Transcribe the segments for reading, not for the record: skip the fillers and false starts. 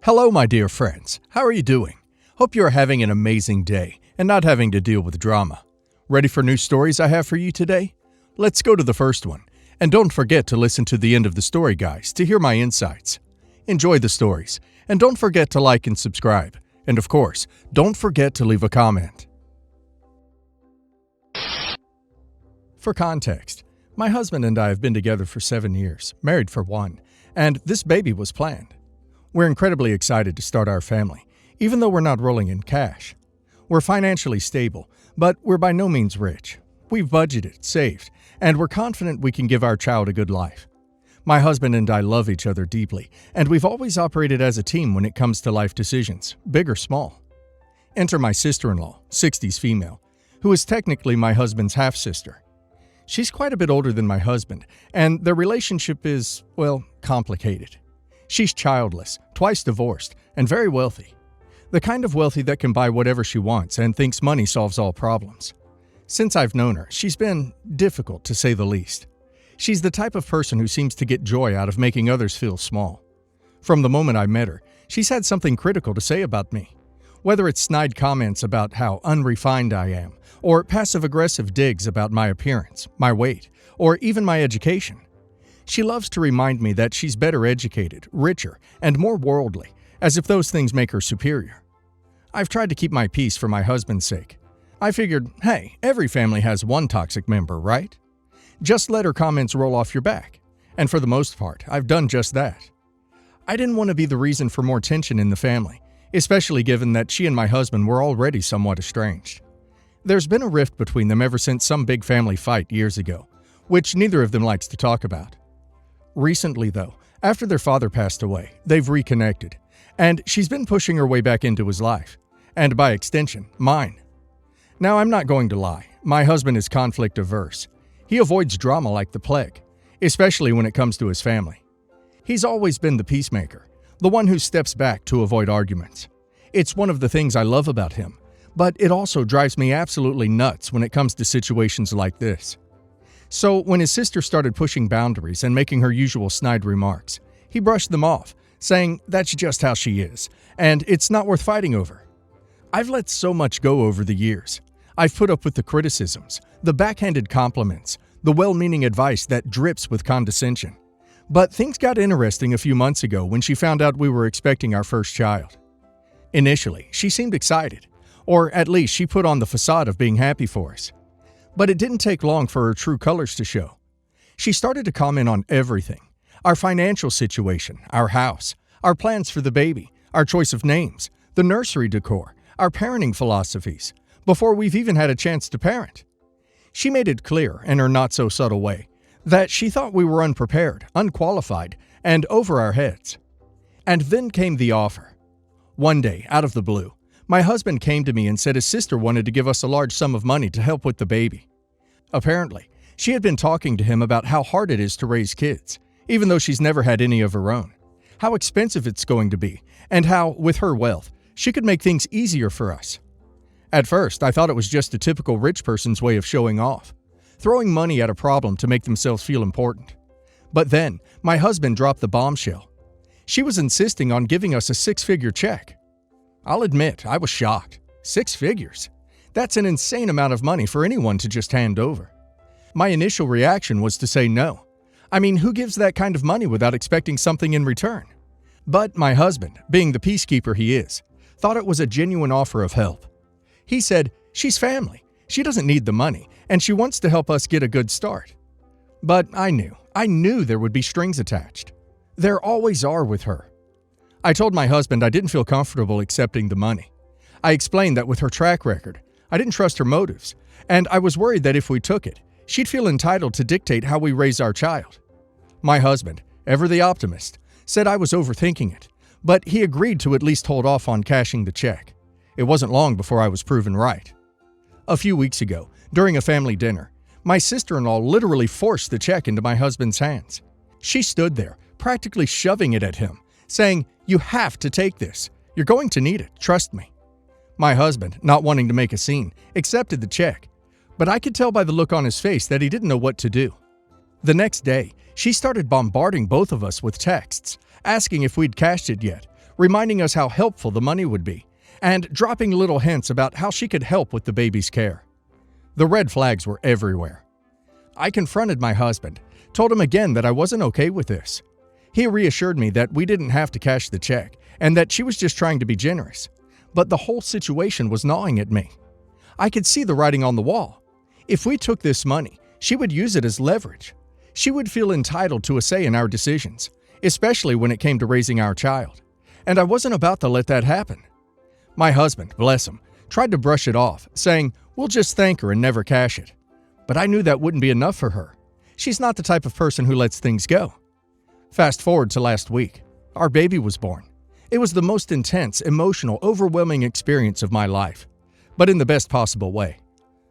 Hello, my dear friends. How are you doing? Hope you are having an amazing day and not having to deal with drama. Ready for new stories I have for you today? Let's go to the first one. And don't forget to listen to the end of the story, guys, to hear my insights. Enjoy the stories, and don't forget to like and subscribe. And of course, don't forget to leave a comment. For context, my husband and I have been together for 7 years, married for 1, and this baby was planned. We're incredibly excited to start our family, even though we're not rolling in cash. We're financially stable, but we're by no means rich. We've budgeted, saved, and we're confident we can give our child a good life. My husband and I love each other deeply, and we've always operated as a team when it comes to life decisions, big or small. Enter my sister-in-law, 60s female, who is technically my husband's half-sister. She's quite a bit older than my husband, and their relationship is, well, complicated. She's childless, twice divorced, and very wealthy. The kind of wealthy that can buy whatever she wants and thinks money solves all problems. Since I've known her, she's been difficult, to say the least. She's the type of person who seems to get joy out of making others feel small. From the moment I met her, she's had something critical to say about me. Whether it's snide comments about how unrefined I am, or passive-aggressive digs about my appearance, my weight, or even my education. She loves to remind me that she's better educated, richer, and more worldly, as if those things make her superior. I've tried to keep my peace for my husband's sake. I figured, hey, every family has one toxic member, right? Just let her comments roll off your back. And for the most part, I've done just that. I didn't want to be the reason for more tension in the family, especially given that she and my husband were already somewhat estranged. There's been a rift between them ever since some big family fight years ago, which neither of them likes to talk about. Recently, though, after their father passed away, they've reconnected, and she's been pushing her way back into his life, and by extension, mine. Now, I'm not going to lie, my husband is conflict averse. He avoids drama like the plague, especially when it comes to his family. He's always been the peacemaker, the one who steps back to avoid arguments. It's one of the things I love about him, but it also drives me absolutely nuts when it comes to situations like this. So when his sister started pushing boundaries and making her usual snide remarks, he brushed them off, saying that's just how she is, and it's not worth fighting over. I've let so much go over the years. I've put up with the criticisms, the backhanded compliments, the well-meaning advice that drips with condescension. But things got interesting a few months ago when she found out we were expecting our first child. Initially, she seemed excited, or at least she put on the facade of being happy for us. But it didn't take long for her true colors to show. She started to comment on everything: our financial situation, our house, our plans for the baby, our choice of names, the nursery decor, our parenting philosophies, before we've even had a chance to parent. She made it clear, in her not-so-subtle way, that she thought we were unprepared, unqualified, and over our heads. And then came the offer. One day, out of the blue, my husband came to me and said his sister wanted to give us a large sum of money to help with the baby. Apparently, she had been talking to him about how hard it is to raise kids, even though she's never had any of her own, how expensive it's going to be, and how, with her wealth, she could make things easier for us. At first, I thought it was just a typical rich person's way of showing off, throwing money at a problem to make themselves feel important. But then, my husband dropped the bombshell. She was insisting on giving us a 6-figure check. I'll admit, I was shocked. 6 figures? That's an insane amount of money for anyone to just hand over. My initial reaction was to say no. I mean, who gives that kind of money without expecting something in return? But my husband, being the peacekeeper he is, thought it was a genuine offer of help. He said, she's family, she doesn't need the money, and she wants to help us get a good start. But I knew there would be strings attached. There always are with her. I told my husband I didn't feel comfortable accepting the money. I explained that with her track record, I didn't trust her motives, and I was worried that if we took it, she'd feel entitled to dictate how we raise our child. My husband, ever the optimist, said I was overthinking it, but he agreed to at least hold off on cashing the check. It wasn't long before I was proven right. A few weeks ago, during a family dinner, my sister-in-law literally forced the check into my husband's hands. She stood there, practically shoving it at him, saying, "You have to take this. You're going to need it, trust me." My husband, not wanting to make a scene, accepted the check, but I could tell by the look on his face that he didn't know what to do. The next day, she started bombarding both of us with texts, asking if we'd cashed it yet, reminding us how helpful the money would be, and dropping little hints about how she could help with the baby's care. The red flags were everywhere. I confronted my husband, told him again that I wasn't okay with this. He reassured me that we didn't have to cash the check and that she was just trying to be generous. But the whole situation was gnawing at me. I could see the writing on the wall. If we took this money, she would use it as leverage. She would feel entitled to a say in our decisions, especially when it came to raising our child. And I wasn't about to let that happen. My husband, bless him, tried to brush it off, saying, "We'll just thank her and never cash it." But I knew that wouldn't be enough for her. She's not the type of person who lets things go. Fast forward to last week. Our baby was born. It was the most intense, emotional, overwhelming experience of my life, but in the best possible way.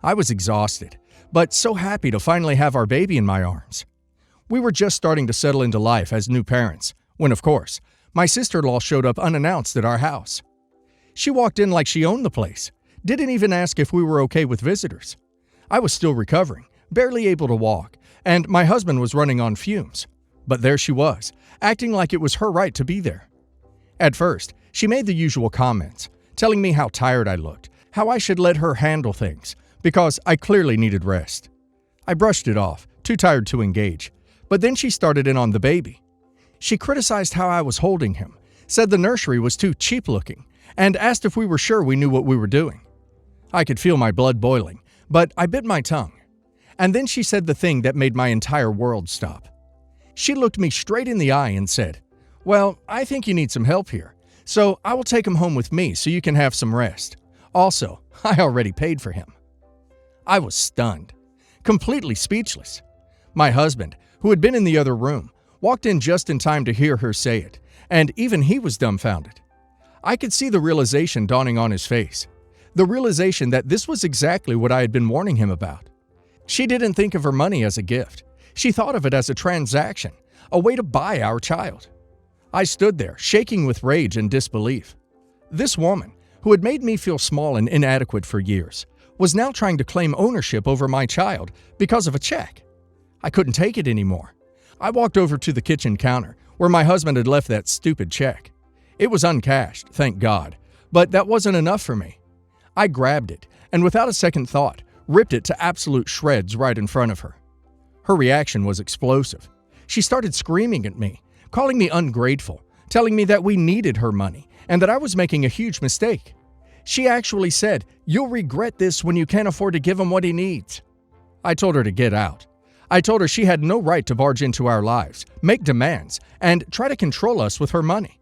I was exhausted, but so happy to finally have our baby in my arms. We were just starting to settle into life as new parents, when, of course, my sister-in-law showed up unannounced at our house. She walked in like she owned the place, didn't even ask if we were okay with visitors. I was still recovering, barely able to walk, and my husband was running on fumes. But there she was, acting like it was her right to be there. At first, she made the usual comments, telling me how tired I looked, how I should let her handle things, because I clearly needed rest. I brushed it off, too tired to engage, but then she started in on the baby. She criticized how I was holding him, said the nursery was too cheap-looking, and asked if we were sure we knew what we were doing. I could feel my blood boiling, but I bit my tongue. And then she said the thing that made my entire world stop. She looked me straight in the eye and said, "Well, I think you need some help here, so I will take him home with me so you can have some rest. Also, I already paid for him." I was stunned, completely speechless. My husband, who had been in the other room, walked in just in time to hear her say it, and even he was dumbfounded. I could see the realization dawning on his face, the realization that this was exactly what I had been warning him about. She didn't think of her money as a gift. She thought of it as a transaction, a way to buy our child. I stood there, shaking with rage and disbelief. This woman, who had made me feel small and inadequate for years, was now trying to claim ownership over my child because of a check. I couldn't take it anymore. I walked over to the kitchen counter, where my husband had left that stupid check. It was uncashed, thank God, but that wasn't enough for me. I grabbed it, and without a second thought, ripped it to absolute shreds right in front of her. Her reaction was explosive. She started screaming at me, calling me ungrateful, telling me that we needed her money and that I was making a huge mistake. She actually said, "You'll regret this when you can't afford to give him what he needs." I told her to get out. I told her she had no right to barge into our lives, make demands, and try to control us with her money.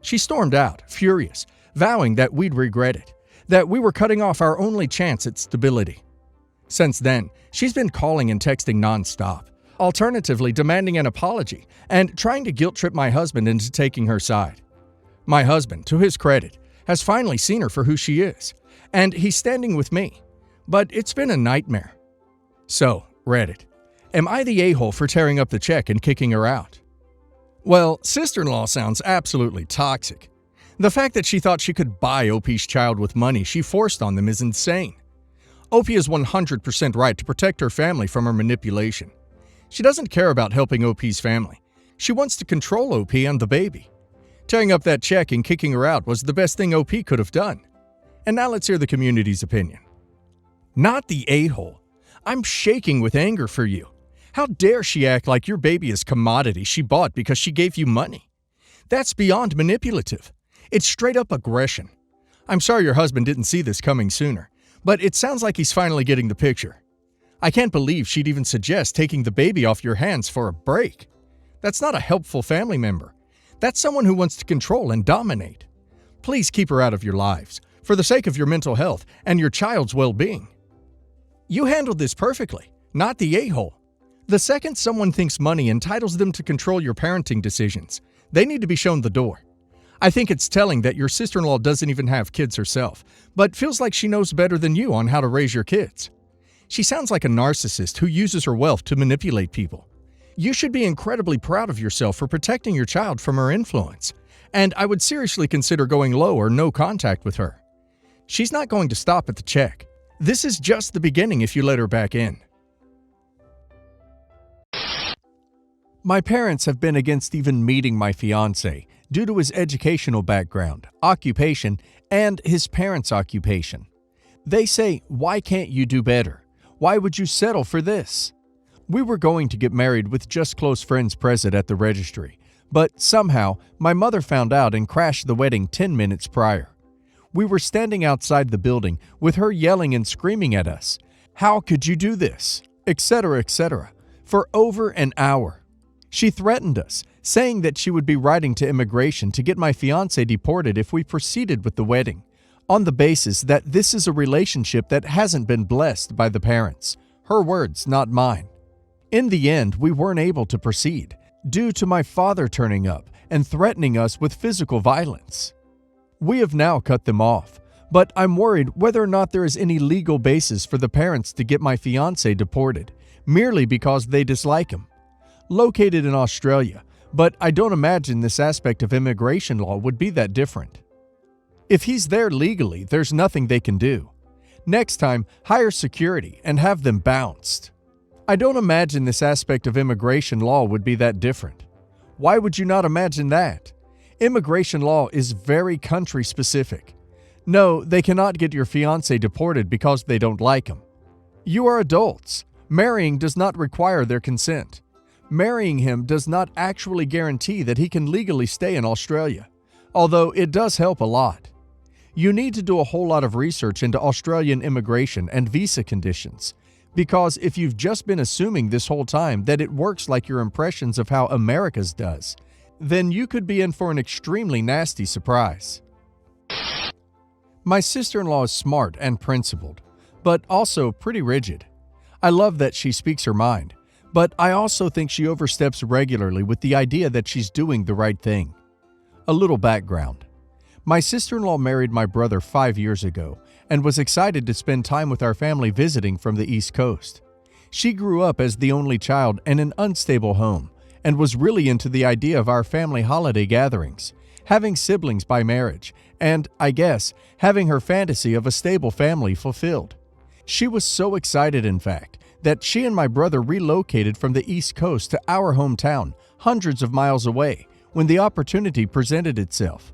She stormed out, furious, vowing that we'd regret it, that we were cutting off our only chance at stability. Since then, she's been calling and texting nonstop, alternatively demanding an apology and trying to guilt-trip my husband into taking her side. My husband, to his credit, has finally seen her for who she is, and he's standing with me. But it's been a nightmare. So, Reddit, am I the a-hole for tearing up the check and kicking her out? Well, sister-in-law sounds absolutely toxic. The fact that she thought she could buy OP's child with money she forced on them is insane. OP is 100% right to protect her family from her manipulation. She doesn't care about helping OP's family. She wants to control OP and the baby. Tearing up that check and kicking her out was the best thing OP could have done. And now let's hear the community's opinion. Not the a-hole. I'm shaking with anger for you. How dare she act like your baby is commodity she bought because she gave you money? That's beyond manipulative. It's straight up aggression. I'm sorry your husband didn't see this coming sooner, but it sounds like he's finally getting the picture. I can't believe she'd even suggest taking the baby off your hands for a break. That's not a helpful family member. That's someone who wants to control and dominate. Please keep her out of your lives, for the sake of your mental health and your child's well-being. You handled this perfectly, not the a-hole. The second someone thinks money entitles them to control your parenting decisions, they need to be shown the door. I think it's telling that your sister-in-law doesn't even have kids herself, but feels like she knows better than you on how to raise your kids. She sounds like a narcissist who uses her wealth to manipulate people. You should be incredibly proud of yourself for protecting your child from her influence, and I would seriously consider going low or no contact with her. She's not going to stop at the check. This is just the beginning if you let her back in. My parents have been against even meeting my fiancé, due to his educational background, occupation, and his parents' occupation. They say, "Why can't you do better? Why would you settle for this?" We were going to get married with just close friends present at the registry, but somehow my mother found out and crashed the wedding 10 minutes prior. We were standing outside the building with her yelling and screaming at us, "How could you do this?" etc., etc., for over an hour. She threatened us, saying that she would be writing to immigration to get my fiancé deported if we proceeded with the wedding, on the basis that this is a relationship that hasn't been blessed by the parents. Her words, not mine. In the end, we weren't able to proceed, due to my father turning up and threatening us with physical violence. We have now cut them off, but I'm worried whether or not there is any legal basis for the parents to get my fiancé deported, merely because they dislike him. Located in Australia, but I don't imagine this aspect of immigration law would be that different. If he's there legally, there's nothing they can do. Next time, hire security and have them bounced. I don't imagine this aspect of immigration law would be that different. Why would you not imagine that? Immigration law is very country-specific. No, they cannot get your fiancé deported because they don't like him. You are adults. Marrying does not require their consent. Marrying him does not actually guarantee that he can legally stay in Australia, although it does help a lot. You need to do a whole lot of research into Australian immigration and visa conditions, because if you've just been assuming this whole time that it works like your impressions of how America's does, then you could be in for an extremely nasty surprise. My sister-in-law is smart and principled, but also pretty rigid. I love that she speaks her mind, but I also think she oversteps regularly with the idea that she's doing the right thing. A little background. My sister-in-law married my brother 5 years ago and was excited to spend time with our family visiting from the East Coast. She grew up as the only child in an unstable home and was really into the idea of our family holiday gatherings, having siblings by marriage, and, I guess, having her fantasy of a stable family fulfilled. She was so excited, in fact, that she and my brother relocated from the East Coast to our hometown, hundreds of miles away, when the opportunity presented itself.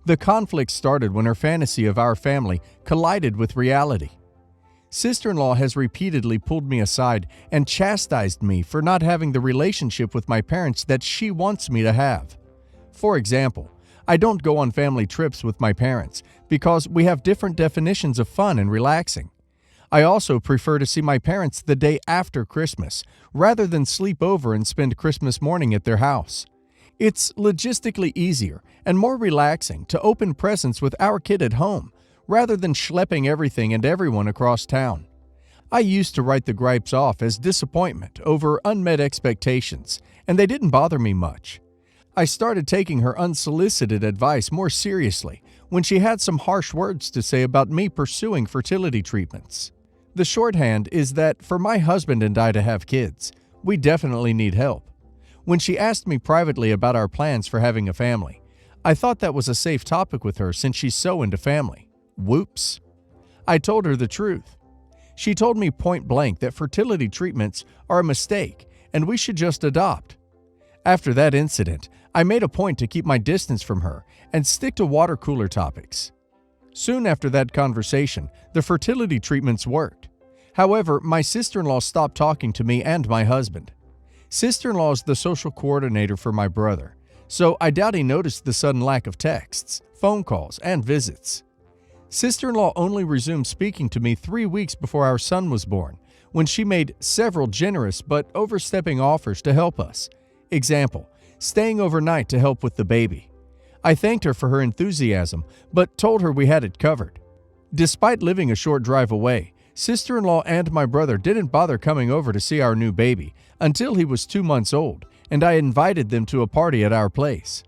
The conflict started when her fantasy of our family collided with reality. Sister-in-law has repeatedly pulled me aside and chastised me for not having the relationship with my parents that she wants me to have. For example, I don't go on family trips with my parents because we have different definitions of fun and relaxing. I also prefer to see my parents the day after Christmas, rather than sleep over and spend Christmas morning at their house. It's logistically easier and more relaxing to open presents with our kid at home, rather than schlepping everything and everyone across town. I used to write the gripes off as disappointment over unmet expectations, and they didn't bother me much. I started taking her unsolicited advice more seriously when she had some harsh words to say about me pursuing fertility treatments. The shorthand is that for my husband and I to have kids, we definitely need help. When she asked me privately about our plans for having a family, I thought that was a safe topic with her since she's so into family. Whoops. I told her the truth. She told me point blank that fertility treatments are a mistake and we should just adopt. After that incident, I made a point to keep my distance from her and stick to water cooler topics. Soon after that conversation, the fertility treatments worked. However, my sister-in-law stopped talking to me and my husband. Sister-in-law is the social coordinator for my brother, so I doubt he noticed the sudden lack of texts, phone calls, and visits. Sister-in-law only resumed speaking to me 3 weeks before our son was born, when she made several generous but overstepping offers to help us. Example, staying overnight to help with the baby. I thanked her for her enthusiasm, but told her we had it covered. Despite living a short drive away, sister-in-law and my brother didn't bother coming over to see our new baby until he was 2 months old, and I invited them to a party at our place.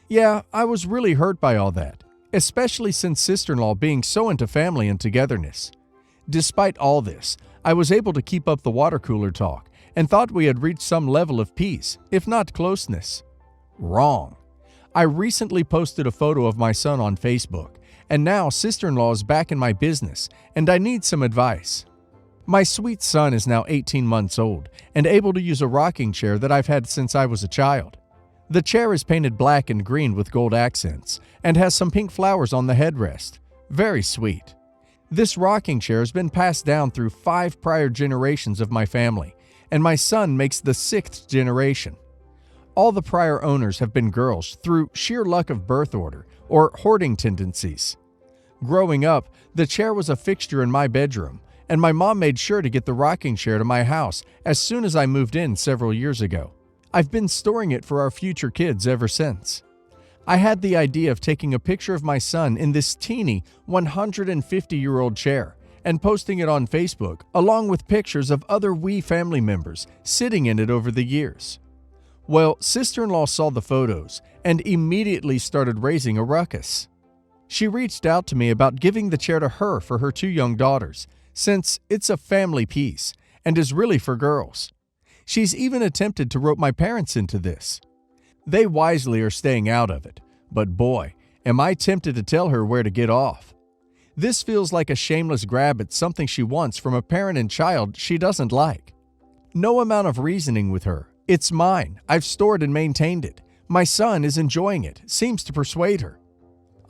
Yeah, I was really hurt by all that, especially since sister-in-law being so into family and togetherness. Despite all this, I was able to keep up the water cooler talk and thought we had reached some level of peace, if not closeness. Wrong. I recently posted a photo of my son on Facebook, and now sister-in-law is back in my business, and I need some advice. My sweet son is now 18 months old and able to use a rocking chair that I've had since I was a child. The chair is painted black and green with gold accents and has some pink flowers on the headrest. Very sweet. This rocking chair has been passed down through 5 prior generations of my family, and my son makes the 6th generation. All the prior owners have been girls through sheer luck of birth order or hoarding tendencies. Growing up, the chair was a fixture in my bedroom, and my mom made sure to get the rocking chair to my house as soon as I moved in several years ago. I've been storing it for our future kids ever since. I had the idea of taking a picture of my son in this teeny 150-year-old chair and posting it on Facebook, along with pictures of other wee family members sitting in it over the years. Well, sister-in-law saw the photos and immediately started raising a ruckus. She reached out to me about giving the chair to her for her 2 young daughters, since it's a family piece and is really for girls. She's even attempted to rope my parents into this. They wisely are staying out of it, but boy, am I tempted to tell her where to get off. This feels like a shameless grab at something she wants from a parent and child she doesn't like. No amount of reasoning with her. It's mine. I've stored and maintained it. My son is enjoying it. Seems to persuade her.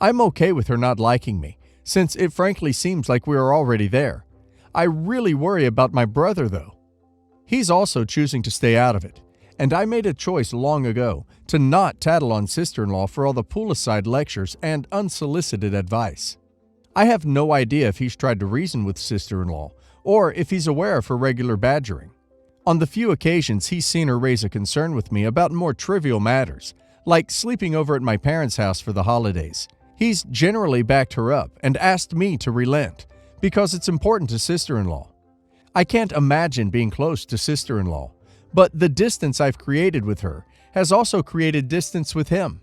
I'm okay with her not liking me, since it frankly seems like we are already there. I really worry about my brother, though. He's also choosing to stay out of it, and I made a choice long ago to not tattle on sister-in-law for all the pool-aside lectures and unsolicited advice. I have no idea if he's tried to reason with sister-in-law or if he's aware of her regular badgering. On the few occasions he's seen her raise a concern with me about more trivial matters, like sleeping over at my parents' house for the holidays, he's generally backed her up and asked me to relent because it's important to sister-in-law. I can't imagine being close to sister-in-law, but the distance I've created with her has also created distance with him.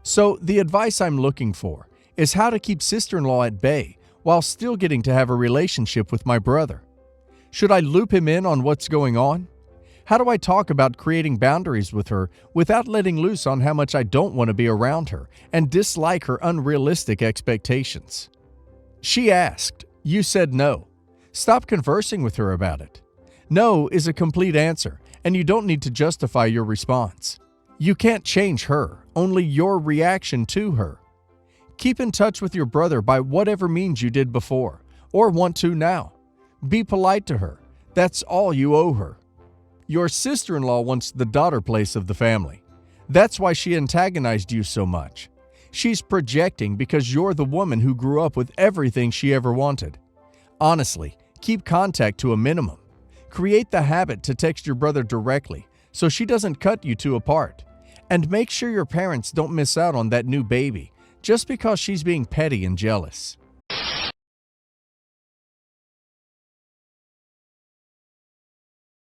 So the advice I'm looking for is how to keep sister-in-law at bay while still getting to have a relationship with my brother. Should I loop him in on what's going on? How do I talk about creating boundaries with her without letting loose on how much I don't want to be around her and dislike her unrealistic expectations? She asked. You said no. Stop conversing with her about it. No is a complete answer, and you don't need to justify your response. You can't change her, only your reaction to her. Keep in touch with your brother by whatever means you did before, or want to now. Be polite to her. That's all you owe her. Your sister-in-law wants the daughter place of the family. That's why she antagonized you so much. She's projecting because you're the woman who grew up with everything she ever wanted. Honestly, keep contact to a minimum. Create the habit to text your brother directly so she doesn't cut you two apart. And make sure your parents don't miss out on that new baby just because she's being petty and jealous.